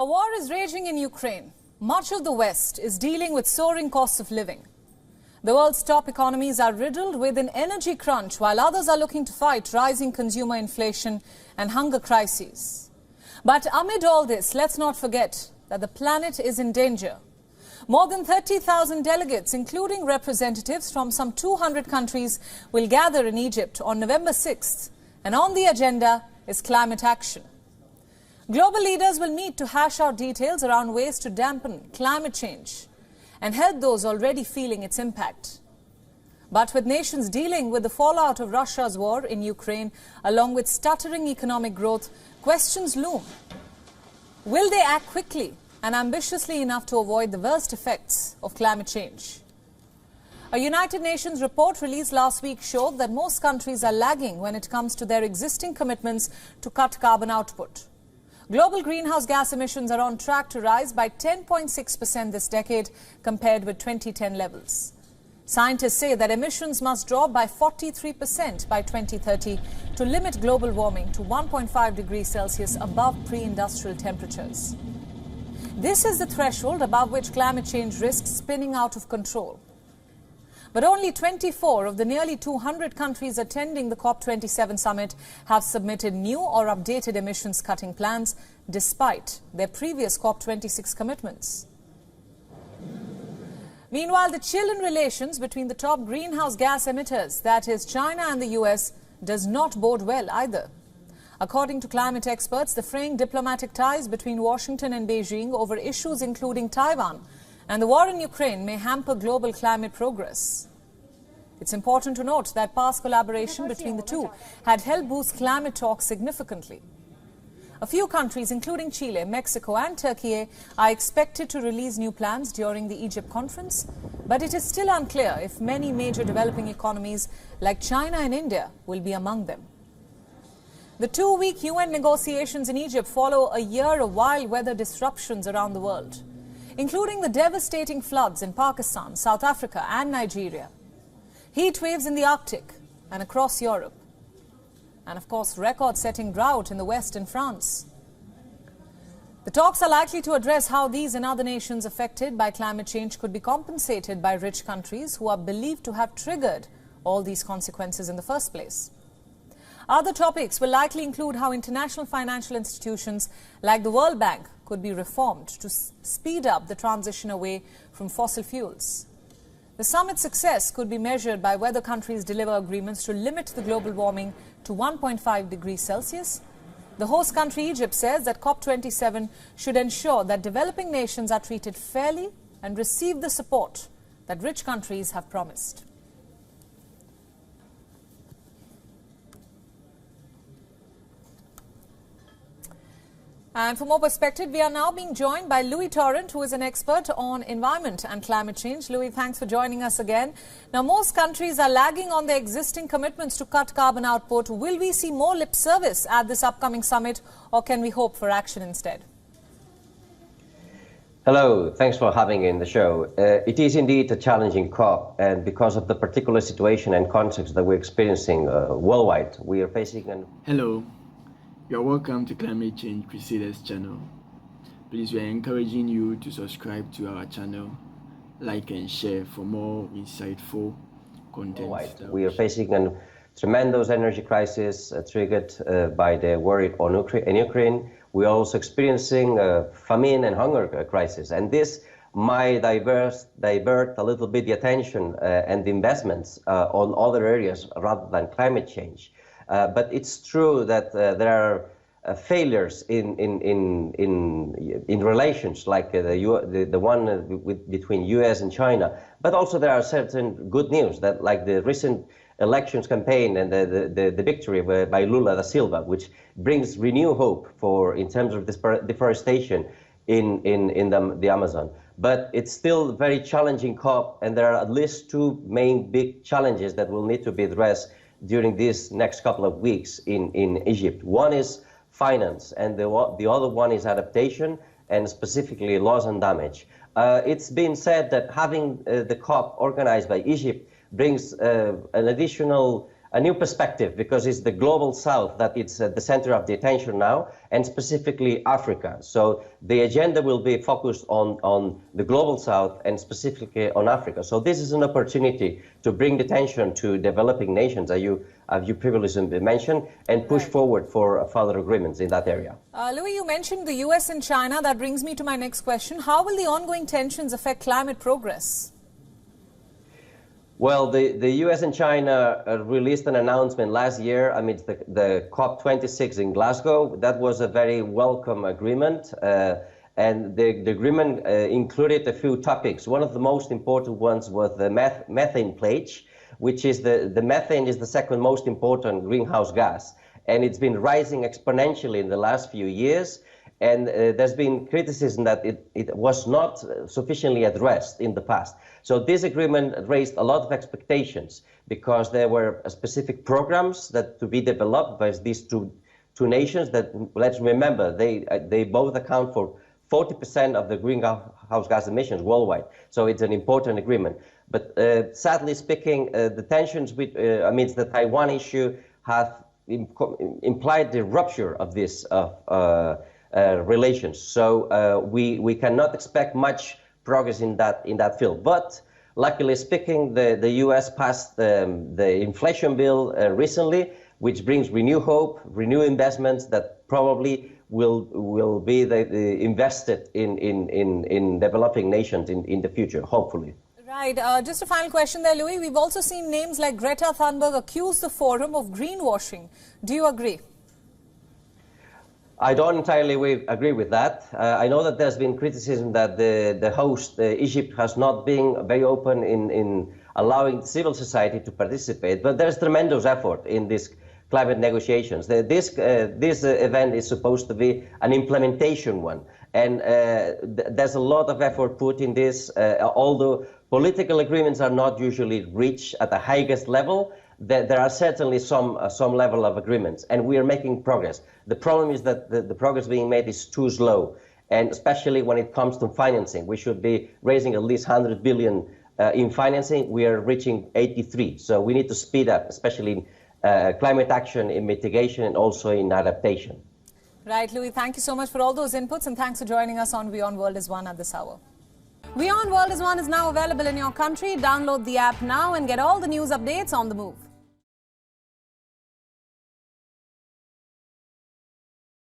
A war is raging in Ukraine. Much of the West is dealing with soaring costs of living. The world's top economies are riddled with an energy crunch, while others are looking to fight rising consumer inflation and hunger crises. But amid all this, let's not forget that the planet is in danger. More than 30,000 delegates, including representatives from some 200 countries, will gather in Egypt on November 6th. And on the agenda is climate action. Global leaders will meet to hash out details around ways to dampen climate change and help those already feeling its impact. But with nations dealing with the fallout of Russia's war in Ukraine, along with stuttering economic growth, questions loom. Will they act quickly and ambitiously enough to avoid the worst effects of climate change? A United Nations report released last week showed that most countries are lagging when it comes to their existing commitments to cut carbon output. Global greenhouse gas emissions are on track to rise by 10.6% this decade compared with 2010 levels. Scientists say that emissions must drop by 43% by 2030 to limit global warming to 1.5 degrees Celsius above pre-industrial temperatures. This is the threshold above which climate change risks spinning out of control. But only 24 of the nearly 200 countries attending the COP27 summit have submitted new or updated emissions-cutting plans, despite their previous COP26 commitments. Meanwhile, the chill in relations between the top greenhouse gas emitters, that is China and the US, does not bode well either. According to climate experts, the fraying diplomatic ties between Washington and Beijing over issues including Taiwan and the war in Ukraine may hamper global climate progress. It's important to note that past collaboration between the two had helped boost climate talks significantly. A few countries, including Chile, Mexico and Turkey, are expected to release new plans during the Egypt conference, but it is still unclear if many major developing economies like China and India will be among them. The two-week UN negotiations in Egypt follow a year of wild weather disruptions around the world, including the devastating floods in Pakistan, South Africa and Nigeria, heat waves in the Arctic and across Europe, and of course record-setting drought in the West and France. The talks are likely to address how these and other nations affected by climate change could be compensated by rich countries who are believed to have triggered all these consequences in the first place. Other topics will likely include how international financial institutions like the World Bank could be reformed to speed up the transition away from fossil fuels. The summit's success could be measured by whether countries deliver agreements to limit the global warming to 1.5 degrees Celsius. The host country, Egypt, says that COP27 should ensure that developing nations are treated fairly and receive the support that rich countries have promised. And for more perspective, we are now being joined by Louis Torrent, who is an expert on environment and climate change. Louis, thanks for joining us again. Now, most countries are lagging on their existing commitments to cut carbon output. Will we see more lip service at this upcoming summit, or can we hope for action instead? Hello, thanks for having me in the show. It is indeed a challenging COP, and because of the particular situation and context that we're experiencing worldwide, we are facing an... Hello. You're welcome to Climatechange Crusaders channel. Please, we are encouraging you to subscribe to our channel, like and share for more insightful content. We are facing a tremendous energy crisis triggered by the war in Ukraine. We are also experiencing famine and hunger crisis, and this might divert a little bit the attention and the investments on other areas rather than climate change. But it's true that there are failures in relations, like the one between US and China. But also there are certain good news, that like the recent elections campaign and the victory by Lula da Silva, which brings renewed hope in terms of deforestation in the Amazon. But it's still very challenging COP, and there are at least two main big challenges that will need to be addressed during these next couple of weeks in Egypt. One is finance, and the other one is adaptation, and specifically loss and damage. It's been said that having the COP organized by Egypt brings an additional a new perspective, because it's the global south that it's at the center of the attention now, and specifically Africa. So the agenda will be focused on the global south and specifically on Africa. So this is an opportunity to bring the attention to developing nations, as you previously mentioned, and push forward for further agreements in that area. Louis, you mentioned the US and China. That brings me to my next question. How will the ongoing tensions affect climate progress? Well, the US and China released an announcement last year amidst the COP26 in Glasgow. That was a very welcome agreement. And the agreement included a few topics. One of the most important ones was the methane pledge, which is the methane is the second most important greenhouse gas. And it's been rising exponentially in the last few years. And there's been criticism that it was not sufficiently addressed in the past. So this agreement raised a lot of expectations because there were specific programs that to be developed by these two nations that, let's remember, they both account for 40% of the greenhouse gas emissions worldwide. So it's an important agreement. But sadly speaking, the tensions amidst the Taiwan issue have implied the rupture of this relations. So we cannot expect much progress in that field. But luckily speaking, the US passed the inflation bill recently, which brings renewed hope, renewed investments that probably will be invested in developing nations in the future, hopefully. Right. Just a final question there, Louis. We've also seen names like Greta Thunberg accuse the forum of greenwashing. Do you agree? I don't entirely agree with that. I know that there's been criticism that the host, Egypt, has not been very open in allowing civil society to participate, but there's tremendous effort in these climate negotiations. This event is supposed to be an implementation one, and there's a lot of effort put in this. Although political agreements are not usually reached at the highest level, there are certainly some level of agreements, and we are making progress. The problem is that the progress being made is too slow, and especially when it comes to financing. We should be raising at least 100 billion in financing. We are reaching 83, so we need to speed up, especially in climate action, in mitigation, and also in adaptation. Right, Louis, thank you so much for all those inputs, and thanks for joining us on WION World is One at this hour. WION World is One is now available in your country. Download the app now and get all the news updates on the move.